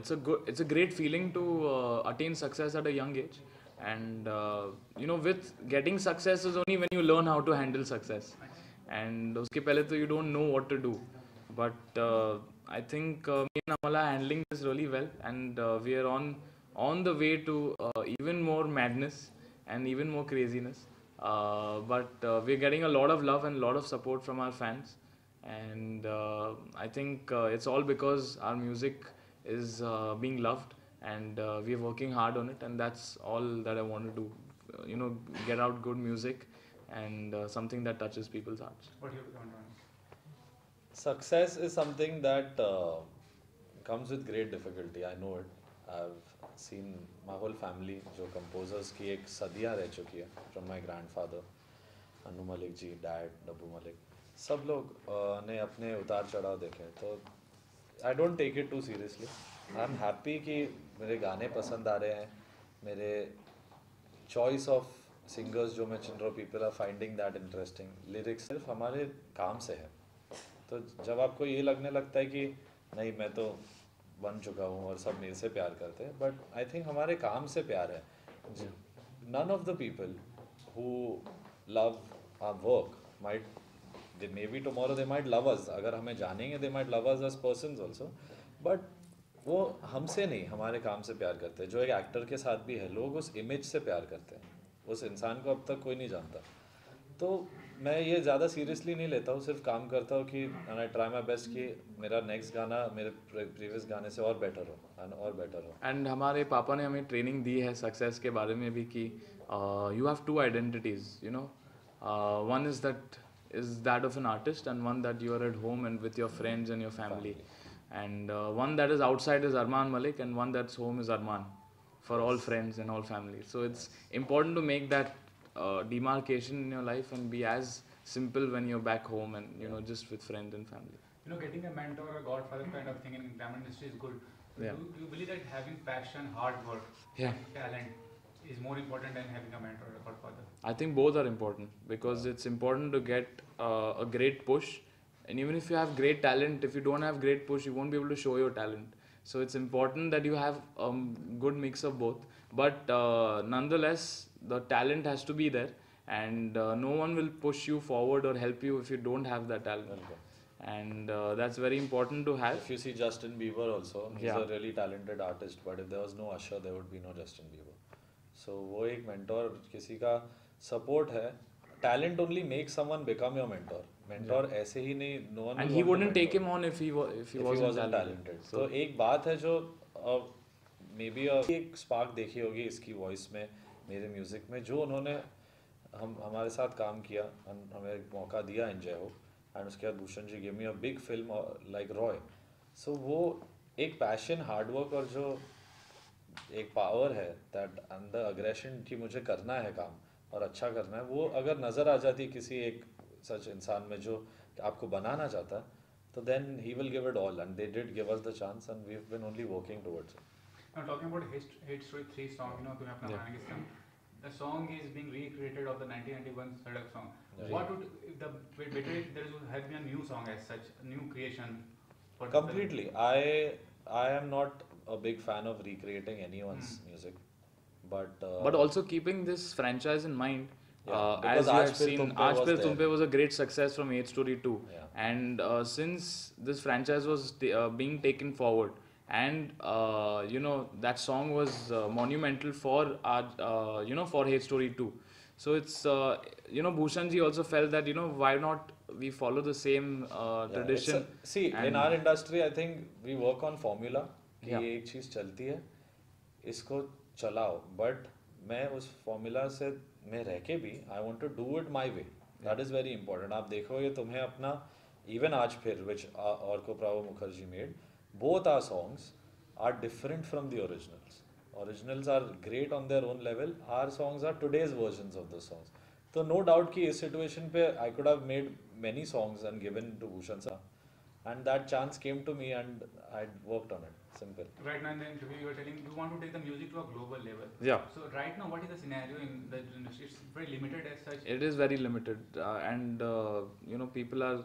it's a great feeling to attain success at a young age, and with getting success is only when you learn how to handle success, and uske pehle to you don't know what to do, but I think me and Amala are handling this really well, and we are on the way to even more madness and even more craziness, but we're getting a lot of love and a lot of support from our fans, and I think it's all because our music is being loved, and we're working hard on it, and that's all that I want to do. Get out good music and something that touches people's hearts. What do you want on? Success is something that comes with great difficulty. I know it. I've seen my whole family जो composers की एक सदियाँ रह चुकी है, from my grandfather, Anu Malik ji, dad, डब्बू मलिक, सब लोग ने अपने उतार चढ़ाव देखे, तो I don't take it too seriously. I'm happy कि मेरे गाने पसंद आ रहे हैं, मेरे choice of singers जो मैं चुन रहा हूँ, people are finding that interesting. Lyrics सिर्फ हमारे काम से है, तो जब आपको ये लगने लगता है कि नहीं मैं तो बन चुका हूँ और सब मेरे से प्यार करते हैं, बट आई थिंक हमारे काम से प्यार है. None of the people who love our work might they may be tomorrow they might love us, अगर हमें जानेंगे they might love us as persons also, but वो हमसे नहीं हमारे काम से प्यार करते हैं. जो एक एक्टर के साथ भी है, लोग उस इमेज से प्यार करते हैं, उस इंसान को अब तक कोई नहीं जानता. तो मैं ये ज़्यादा सीरियसली नहीं लेता हूँ, सिर्फ काम करता हूँ कि आई ट्राई माई बेस्ट कि मेरा नेक्स्ट गाना मेरे प्रीवियस गाने से और बेटर हो और बेटर हो. एंड हमारे पापा ने हमें ट्रेनिंग दी है सक्सेस के बारे में भी कि you have two identities, one is that of an artist, and one that you are at home and with your friends and your family, and one that is outside is Arman Malik, and one that's home is Arman, for all friends and all families. So it's important to make that demarcation in your life and be as simple when you're back home and just with friends and family. Getting a mentor or a godfather kind of thing in glamour industry is good. Yeah. Do you believe that having passion, hard work, Yeah. and talent is more important than having a mentor or a godfather? I think both are important, because it's important to get a great push. And even if you have great talent, if you don't have great push, you won't be able to show your talent. So it's important that you have a good mix of both. But nonetheless, the talent has to be there, and no one will push you forward or help you if you don't have that talent. And that's very important to have. If you see Justin Bieber also, he's Yeah. a really talented artist, but if there was no Usher, there would be no Justin Bieber. So वो एक mentor किसी का support है. Talent only makes someone become your mentor. Mentor ऐसे ही नहीं, no one. And will he want to wouldn't take mentor him on if he wasn't talented. तो एक बात है जो मे बी एक स्पार्क देखी होगी इसकी वॉइस में, मेरे म्यूज़िक में, जो उन्होंने हमारे साथ काम किया, हमें एक मौका दिया एंजॉय हो, एंड उसके बाद Bhushan ji give me a big film like Roy. So वो एक पैशन, हार्डवर्क और जो एक पावर है दैट एंड द अग्रेशन कि मुझे करना है काम और अच्छा करना है, वो अगर नज़र आ जाती किसी एक सच इंसान में जो आपको बनाना चाहता है, तो then he will give it all, and they did give us the chance, and we've been only working towards it. Now talking about Hate Story 3 song, तुम्हें अपना गाना किसका? The song is being recreated of the 1991 Sadak song. Yeah. What would, if the better if there had been a new song as such, a new creation? for the Completely. I am not a big fan of recreating anyone's music, but But also keeping this franchise in mind, Yeah, as because you Aaj had Phir seen, Tum Pe Aaj was Phir there. Tum Pe was a great success from 8 Story 2. Yeah. And since this franchise was being taken forward, and that song was monumental for our, for Hate Story 2. So it's, Bhushan ji also felt that, why not we follow the same Yeah, tradition. see, and in our industry, I think we work on formula कि Yeah. ये एक चीज़ चलती है, इसको चलाओ, but मैं उस formula से मैं रह के भी I want to do it my way. That is very important. आप देखोगे तुम्हें अपना इवन आज फिर which Arko Pravo Mukherjee made, both our songs are different from the originals. Originals are great on their own level, our songs are today's versions of the songs. तो no doubt कि इस situation पे I could have made many songs and given to Bhushan sir, and that chance came to me and I worked on it. Simple. Right now in the interview you were telling you want to take the music to a global level. Yeah. So right now what is the scenario in the industry? It's very limited as such. It is very limited, and people are,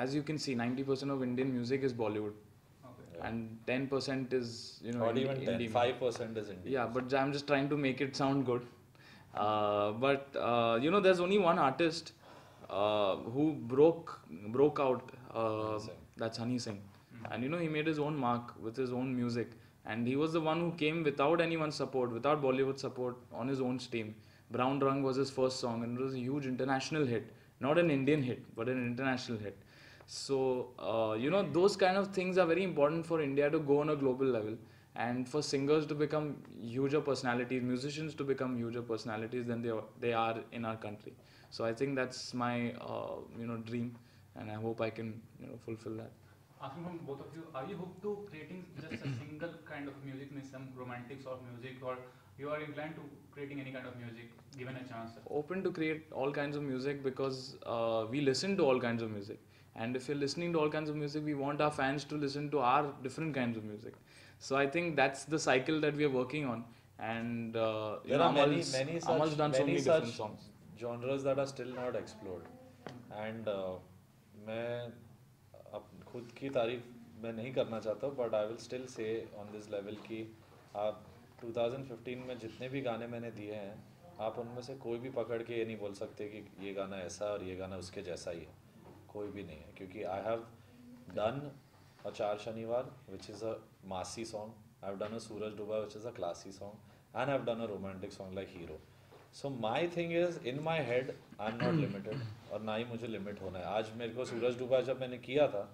as you can see, 90% of Indian music is Bollywood. Okay. and 10% is Not even 10, indie. 5% is indie. Yeah, but I'm just trying to make it sound good. But there's only one artist who broke out. Singh. That's Honey Singh, and he made his own mark with his own music, and he was the one who came without anyone's support, without Bollywood support, on his own steam. Brown Rung was his first song, and it was a huge international hit, not an Indian hit, but an international hit. So those kind of things are very important for India to go on a global level, and for singers to become huger personalities, musicians to become huger personalities than they are in our country. So I think that's my dream, and I hope I can fulfill that. Asking from both of you, are you hooked to creating just a single kind of music, means some romantic sort of music, or you are inclined to creating any kind of music given a chance? Open to create all kinds of music because we listen to all kinds of music, and if you're listening to all kinds of music, we want our fans to listen to our different kinds of music. So I think that's the cycle that we are working on, and There are Amal's such, done so many different songs. genres that are still not explored. And मैं खुद की तारीफ मैं नहीं करना चाहता हूँ, but I will still say on this level कि आप 2015 में जितने भी गाने मैंने दिए हैं, आप उनमें से कोई भी पकड़ के ये नहीं बोल सकते कि ये गाना ऐसा और ये गाना उसके जैसा ही है. कोई भी नहीं है, क्योंकि I have done a चार शनिवार which is a massy song. I've done a सूरज डूबा which is a classy song, and I've done a romantic song like Hero. So my thing is, in my head I'm not limited, और ना ही मुझे limit होना है. आज मेरे को सूरज डूबा जब मैंने किया था,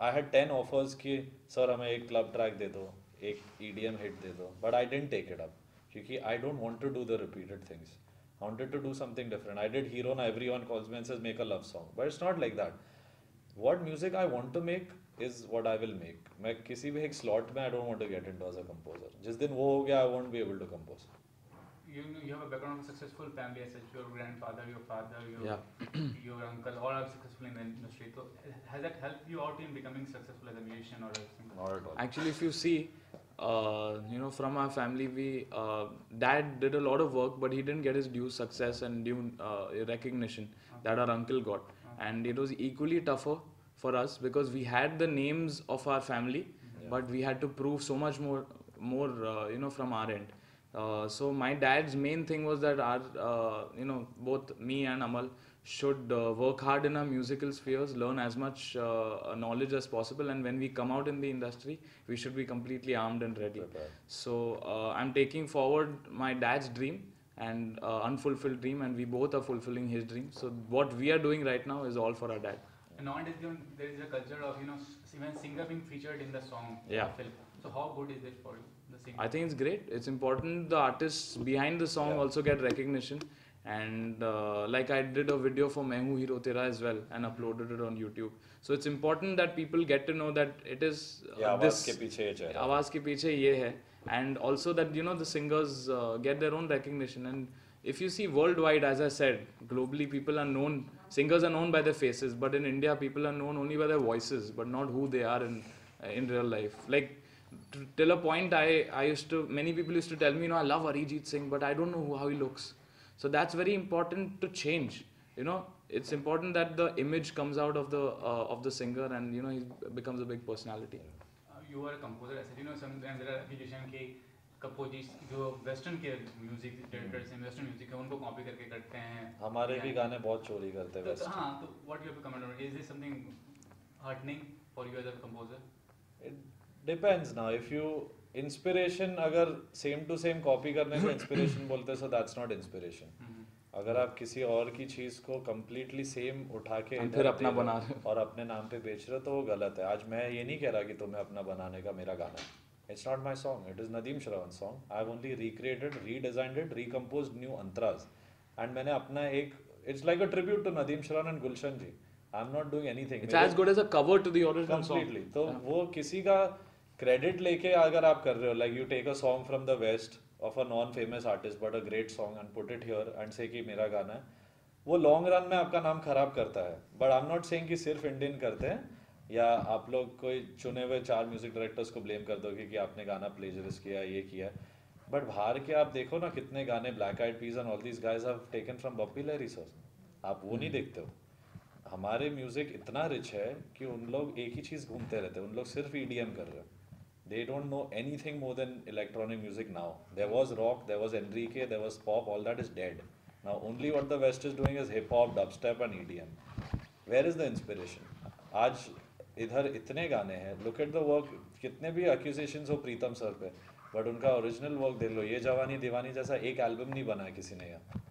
I had 10 offers कि सर हमें एक क्लब ट्रैक दे दो, एक EDM हिट दे दो, but I didn't take it up क्योंकि I don't want to do the repeated things. I wanted to do something different. I did Hero, now everyone calls me and says make a love song, but it's not like that. What music I want to make is what I will make. मैं किसी भी एक slot में I don't want to get into as a composer. जिस दिन वो हो गया I won't be able to compose. You have a background of a successful family as such. Your grandfather, your father, Yeah. your uncle, all are successful in the industry. So has that helped you out in becoming successful as a musician or a singer? Not at all. Actually, if you see, from our family, dad did a lot of work, but he didn't get his due success and due recognition that our uncle got. And it was equally tougher for us because we had the names of our family, but we had to prove so much more, from our end. So my dad's main thing was that our, both me and Amal should work hard in our musical spheres, learn as much knowledge as possible, and when we come out in the industry, we should be completely armed and ready. Prepared. So I'm taking forward my dad's dream and unfulfilled dream, and we both are fulfilling his dream. So what we are doing right now is all for our dad. And nowadays there is a culture of even singer being featured in the song Yeah. or film. So how good is it for you, the singer? I think it's great. It's important the artists behind the song also get recognition. And like I did a video for Main Hoon Hero Tera as well and uploaded it on YouTube. So it's important that people get to know that it is आवाज के पीछे ये चेहरा. आवाज के पीछे ये है, and also that the singers get their own recognition. And if you see worldwide, as I said, globally people are known, singers are known by their faces, but in India people are known only by their voices, but not who they are in real life. Like till a point many people used to tell me, I love Arijit Singh, but I don't know how he looks. So that's very important to change. It's important that the image comes out of the singer, and he becomes a big personality. You are a composer, as sometimes there are accusations कि composers जो western के music directors हैं, western music है, उनको copy करके करते हैं. हमारे भी गाने बहुत चोरी करते हैं. तो हाँ, तो what you have to comment on? Is this something heartening for you as a composer? It depends now. If you inspiration अगर same to same copy करने को inspiration बोलते हैं, so that's not inspiration. अगर आप किसी और की चीज को completely same उठा के फिर अपना बना रहे और अपने नाम पे बेच रहे हो तो वो गलत है. आज मैं ये नहीं कह रहा कि तुम्हें अपना बनाने का मेरा गाना है. It's not my song. It is Nadeem Shravan's song. I've only recreated, redesigned it, recomposed new antras. And मैंने अपना एक, it's like a tribute to Nadeem Shravan and Gulshan ji. I'm not doing anything. It's as good as a cover to the original Completely. song. तो वो किसी का credit लेके अगर आप कर रहे हो, like you take a song from the west of a non-famous artist but a great song and put it here and say कि मेरा गाना है, वो long run में आपका नाम खराब करता है. But I'm not saying कि सिर्फ इंडियन करते हैं, या आप लोग कोई चुने हुए 4 म्यूजिक डायरेक्टर्स को ब्लेम कर दोगे कि आपने गाना प्लेजरिस्ट किया, ये किया. बट बाहर के आप देखो ना कितने गाने Black Eyed Peas and all these guys have taken from Bappi Lahiri sir. आप वो नहीं देखते हो. हमारे म्यूजिक इतना रिच है कि उन लोग एक ही चीज़ घूमते रहते हैं, उन लोग सिर्फ EDM कर रहे हैं. They don't know anything more than electronic music now. There was rock, there was Enrique, there was pop, all that is dead. Now only what the West is doing is hip hop, dubstep and EDM. Where is the inspiration? आज इधर इतने गाने हैं, look at the work, कितने भी accusations हो प्रीतम sir पे, but उनका original work देख लो, ये जवानी दीवानी जैसा एक album नहीं बना है किसी ने यहाँ.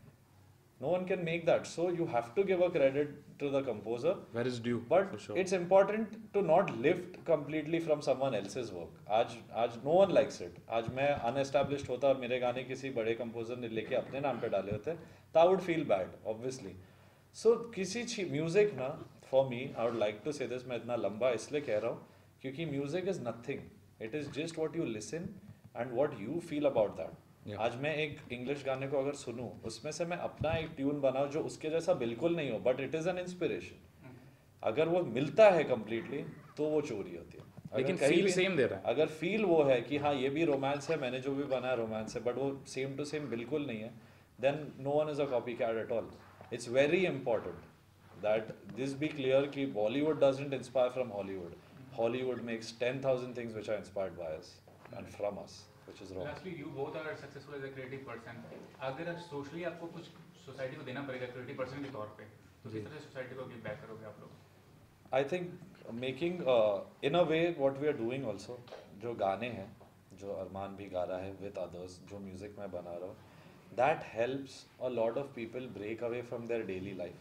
No one can make that, so you have to give a credit to the composer. Where is due? But for sure. it's important to not lift completely from someone else's work. आज no one likes it. आज मैं unestablished होता और मेरे गाने किसी बड़े composer ने लेके अपने नाम पे डाले होते, तो I would feel bad, obviously. So किसी music ना, for me, I would like to say this, मैं इतना लंबा इसलिए कह रहा हूँ, क्योंकि music is nothing. It is just what you listen and what you feel about that. Yeah. आज मैं एक इंग्लिश गाने को अगर सुनूं, उसमें से मैं अपना एक ट्यून बनाऊं जो उसके जैसा बिल्कुल नहीं हो, but it is an inspiration. अगर वो मिलता है कंप्लीटली तो वो चोरी होती है. लेकिन कहीं फील भी- सेम दे रहा है. अगर फील वो है कि हाँ ये भी रोमांस है, मैंने जो भी बनाया रोमांस है, बट वो सेम टू सेम बिल्कुल नहीं है, then no one is a copy cat at all. It's very important that this be clear कि Bollywood doesn't inspire from Hollywood. Hollywood makes 10,000 things which are inspired by us and from us, which is wrong. Lastly, you both are successful as a creative person. अगर socially आपको कुछ society को देना पड़ेगा creative person के तौर पे, तो किस तरह सोसाइटी को गिव बैक करोगे आप लोग? I think making in a way what we are doing also, जो गाने हैं, जो अरमान भी गा रहा है with others, जो म्यूजिक मैं बना रहा हूँ, that helps a lot of people break away from their daily life.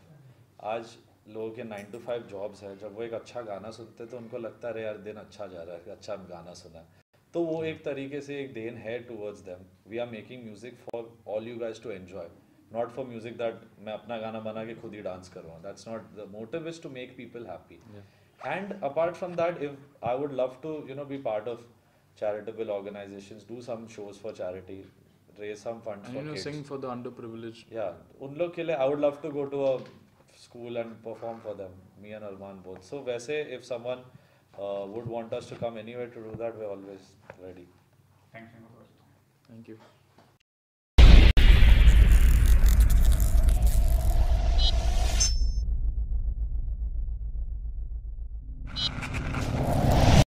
आज लोगों के 9 to 5 जॉब्स है, जब वो एक अच्छा गाना सुनते हैं तो उनको लगता है यार दिन अच्छा जा रहा है, अच्छा गाना सुना. तो वो एक तरीके से एक देन है towards them. We are making music for all you guys to enjoy, not for music that मैं अपना गाना बना के खुद ही डांस करूँगा. That's not the motive. Is to make people happy. And apart from that, if I would love to be part of charitable organizations, do some shows for charity, raise some funds And for kids. sing for the underprivileged. Yeah, उन लोग के लिए I would love to go to a school and perform for them, me and Arman both. So वैसे if someone would want us to come anywhere to do that, we're always ready. Thanks, Srinivas. Thank you.